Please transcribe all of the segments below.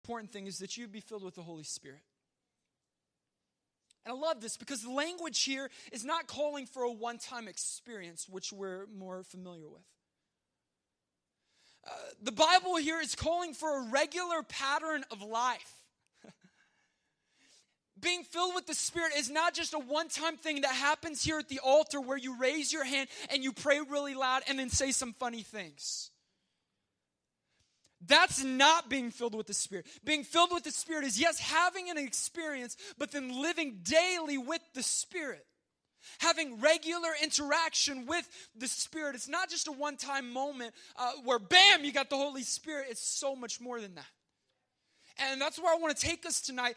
important thing is that you be filled with the Holy Spirit. And I love this because the language here is not calling for a one-time experience, which we're more familiar with. The Bible here is calling for a regular pattern of life. Being filled with the Spirit is not just a one-time thing that happens here at the altar where you raise your hand and you pray really loud and then say some funny things. That's not being filled with the Spirit. Being filled with the Spirit is, yes, having an experience, but then living daily with the Spirit. Having regular interaction with the Spirit. It's not just a one-time moment where, bam, you got the Holy Spirit. It's so much more than that. And that's where I want to take us tonight.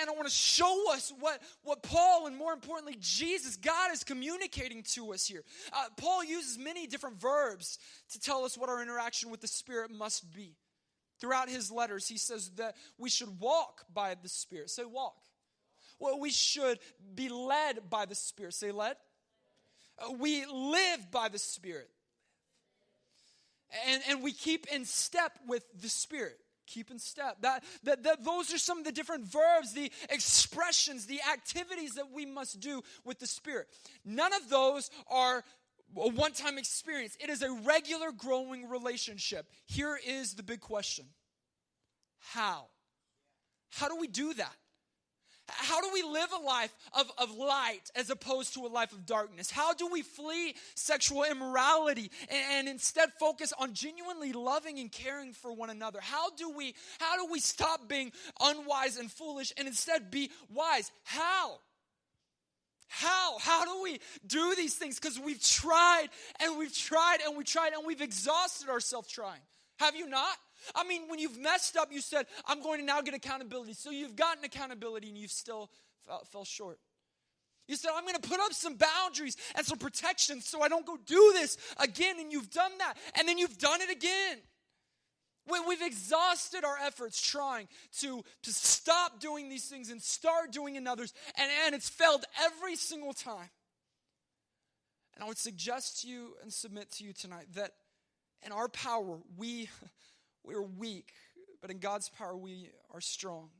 And I want to show us what Paul, and more importantly, Jesus, God is communicating to us here. Paul uses many different verbs to tell us what our interaction with the Spirit must be. Throughout his letters, he says that we should walk by the Spirit. Say walk. Well, we should be led by the Spirit. Say led. We live by the Spirit. And we keep in step with the Spirit. Keep in step. Those are some of the different verbs, the expressions, the activities that we must do with the Spirit. None of those are a one-time experience. It is a regular growing relationship. Here is the big question. How? How do we do that? How do we live a life of light as opposed to a life of darkness? How do we flee sexual immorality and instead focus on genuinely loving and caring for one another? How do we stop being unwise and foolish and instead be wise? How? How do we do these things? Because we've tried and we've tried and we tried and we've exhausted ourselves trying. Have you not? I mean, when you've messed up, you said, I'm going to now get accountability. So you've gotten accountability and you've still fell short. You said, I'm going to put up some boundaries and some protections so I don't go do this again. And you've done that. And then you've done it again. We've exhausted our efforts trying to stop doing these things and start doing another's. And it's failed every single time. And I would suggest to you and submit to you tonight that in our power, we're weak, but in God's power, we are strong.